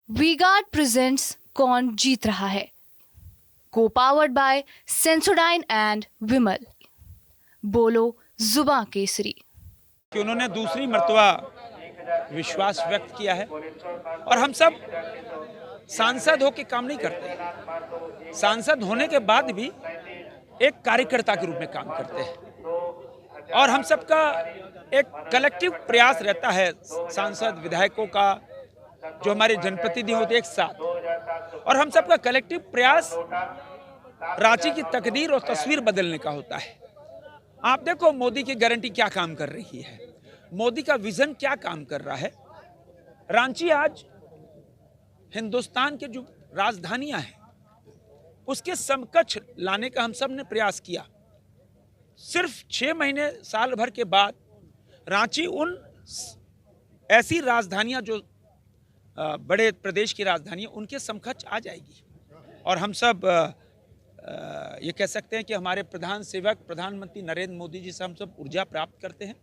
V-Guard presents कौन जीत रहा है, को पावर्ड बाय सेंसोडाइन एंड विमल। बोलो जुबां केसरी। कि उन्होंने दूसरी मर्तबा विश्वास व्यक्त किया है और हम सब सांसद होकर काम नहीं करते। सांसद होने के बाद भी एक कार्यकर्ता के रूप में काम करते हैं और हम सबका एक कलेक्टिव प्रयास रहता है, सांसद विधायकों का, जो हमारे जनप्रतिनिधि होते एक साथ, और हम सबका कलेक्टिव प्रयास रांची की तकदीर और तस्वीर बदलने का होता है। आप देखो मोदी की गारंटी क्या काम कर रही है, मोदी का विजन क्या काम कर रहा है। रांची आज हिंदुस्तान के जो राजधानियां हैं उसके समकक्ष लाने का हम सब ने प्रयास किया। सिर्फ 6 महीने साल भर के बाद रांची उन ऐसी राजधानियां जो बड़े प्रदेश की राजधानी उनके समकक्ष आ जाएगी। और हम सब ये कह सकते हैं कि हमारे प्रधान सेवक प्रधानमंत्री नरेंद्र मोदी जी से हम सब ऊर्जा प्राप्त करते हैं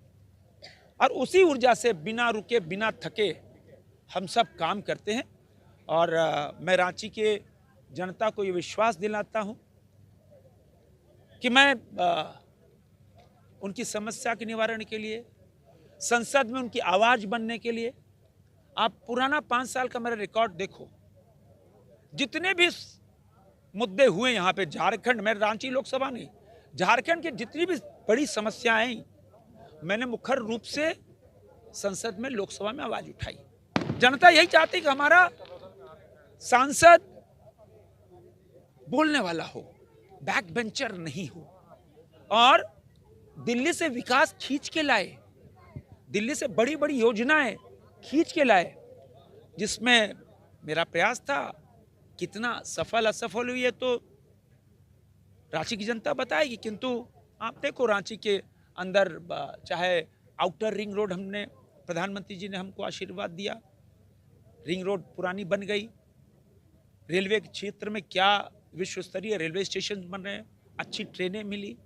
और उसी ऊर्जा से बिना रुके बिना थके हम सब काम करते हैं। और मैं रांची के जनता को ये विश्वास दिलाता हूं कि मैं उनकी समस्या के निवारण के लिए, संसद में उनकी आवाज बनने के लिए, आप पुराना 5 साल का मेरा रिकॉर्ड देखो, जितने भी मुद्दे हुए यहाँ पे झारखंड में, रांची लोकसभा नहीं, झारखंड की जितनी भी बड़ी समस्याएं आई, मैंने मुखर रूप से संसद में, लोकसभा में आवाज उठाई। जनता यही चाहती कि हमारा सांसद बोलने वाला हो, बैक बेंचर नहीं हो और दिल्ली से विकास खींच के लाए, दिल्ली से बड़ी बड़ी योजनाएं खींच के लाए, जिसमें मेरा प्रयास था। कितना सफल असफल हुई है तो रांची की जनता बताएगी, किंतु आप देखो रांची के अंदर चाहे आउटर रिंग रोड, हमने प्रधानमंत्री जी ने हमको आशीर्वाद दिया, रिंग रोड पुरानी बन गई। रेलवे के क्षेत्र में क्या विश्व स्तरीय रेलवे स्टेशन बन रहे हैं, अच्छी ट्रेनें मिली।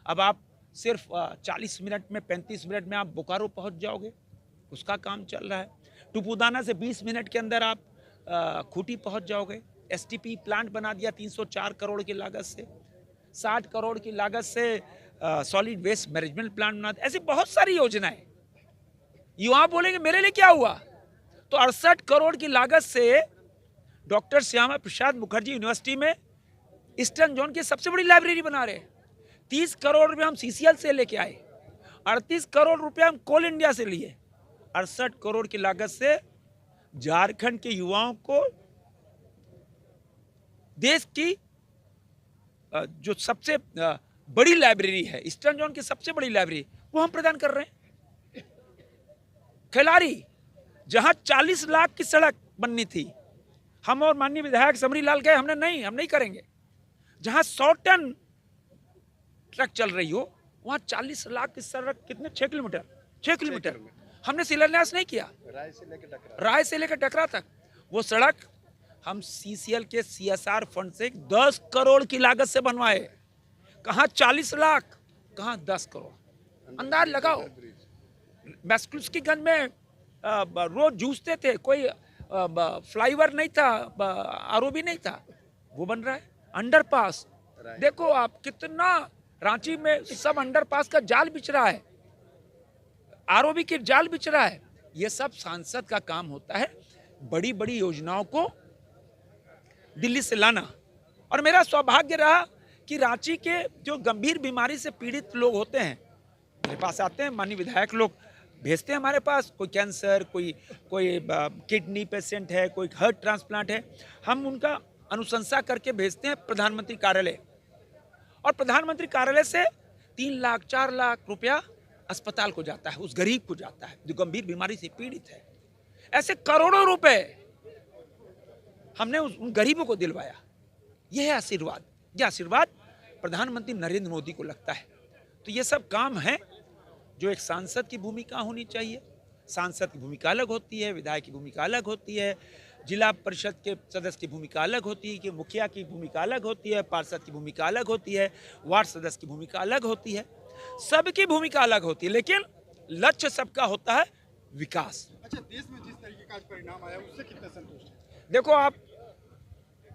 अब आप सिर्फ 40 मिनट में, 35 मिनट में आप बोकारो पहुंच जाओगे, उसका काम चल रहा है। टुपुदाना से 20 मिनट के अंदर आप खूंटी पहुंच जाओगे। एसटीपी प्लांट बना दिया 304 करोड़ की लागत से, 60 करोड़ की लागत से सॉलिड वेस्ट मैनेजमेंट प्लांट बना दिया। ऐसी बहुत सारी योजनाएं। युवा बोलेंगे मेरे लिए क्या हुआ, तो 68 करोड़ की लागत से डॉक्टर श्यामा प्रसाद मुखर्जी यूनिवर्सिटी में ईस्टर्न जोन की सबसे बड़ी लाइब्रेरी बना रहे हैं। 30 करोड़ रुपए हम सीसीएल से लेके आए, 38 करोड़ रुपए हम कोल इंडिया से लिए, 68 करोड़ की लागत से झारखंड के युवाओं को देश की जो सबसे बड़ी लाइब्रेरी है, ईस्टर्न जोन की सबसे बड़ी लाइब्रेरी, वो हम प्रदान कर रहे हैं। खिलाड़ी, जहां 40 लाख की सड़क बननी थी, हम और माननीय विधायक समरीलाल गए, हम नहीं करेंगे। जहां 100 टन ट्रक चल रही हो, वहां 40 लाख की सड़क, कितने 6 किलोमीटर हमने शिलान्यास नहीं किया। राय से लेकर डकरा तक वो सड़क हम सीसीएल के सीएसआर फंड से 10 करोड़ की लागत से बनवाए। कहां 40 लाख, कहां 10 करोड़, अंदाज लगाओ। मैस्कुलस्कीगंज में रोज जूझते थे, कोई फ्लाईओवर नहीं था, आरओबी नहीं था, वो बन रहा है। अंडरपास देखो आप, कितना रांची में सब अंडरपास का जाल बिछ रहा है, आरओबी के जाल बिछ रहा है। ये सब सांसद का काम होता है, बड़ी बड़ी योजनाओं को दिल्ली से लाना। और मेरा सौभाग्य रहा कि रांची के जो गंभीर बीमारी से पीड़ित लोग होते हैं, मेरे पास आते हैं, माननीय विधायक लोग भेजते हैं हमारे पास, कोई कैंसर, कोई किडनी पेशेंट है, कोई हार्ट ट्रांसप्लांट है, हम उनका अनुशंसा करके भेजते हैं प्रधानमंत्री कार्यालय, और प्रधानमंत्री कार्यालय से 3 लाख 4 लाख रुपया अस्पताल को जाता है, उस गरीब को जाता है जो गंभीर बीमारी से पीड़ित है। ऐसे करोड़ों रुपए हमने उन गरीबों को दिलवाया। यह है आशीर्वाद, यह आशीर्वाद प्रधानमंत्री नरेंद्र मोदी को लगता है। तो ये सब काम है जो एक सांसद की भूमिका होनी चाहिए। सांसद की भूमिका अलग होती है, विधायक की भूमिका अलग होती है, जिला परिषद के सदस्य की भूमिका अलग होती है, कि मुखिया की भूमिका अलग होती है, पार्षद की भूमिका अलग होती है, वार्ड सदस्य की भूमिका अलग होती है, सबकी भूमिका अलग होती है, लेकिन लक्ष्य सबका होता है विकास। अच्छा, देश में जिस तरीके का आज परिणाम आया उससे कितना संतुष्ट है? देखो, आप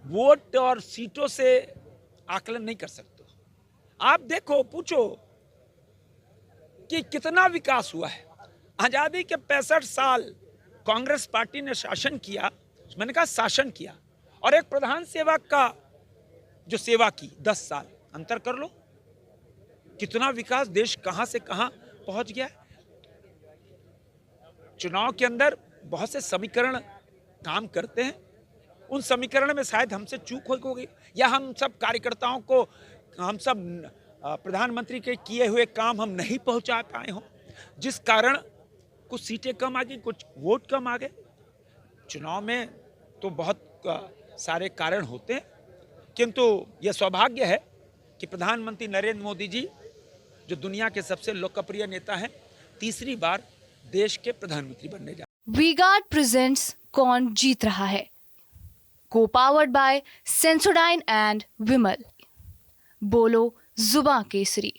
वोट और सीटों से आकलन नहीं कर सकते। आप देखो, पूछो कि कितना विकास हुआ है। आजादी के 65 साल कांग्रेस पार्टी ने शासन किया, मैंने कहा शासन किया, और एक प्रधान सेवक का जो सेवा की 10 साल, अंतर कर लो कितना विकास, देश कहां से कहां पहुंच गया। चुनाव के अंदर बहुत से समीकरण काम करते हैं, उन समीकरण में शायद हमसे चूक हो गई, या हम सब कार्यकर्ताओं को, हम सब प्रधानमंत्री के किए हुए काम हम नहीं पहुंचा पाए हों, जिस कारण कुछ सीटें कम आ गई, कुछ वोट कम आ गए। चुनाव में तो बहुत सारे कारण होते हैं, किंतु यह सौभाग्य है कि प्रधानमंत्री नरेंद्र मोदी जी, जो दुनिया के सबसे लोकप्रिय नेता हैं, तीसरी बार देश के प्रधानमंत्री बनने जा रहे हैं। वी-गार्ड प्रेजेंट्स कौन जीत रहा है, को पावर्ड बाय सेंसोडाइन एंड विमल। बोलो जुबां केसरी।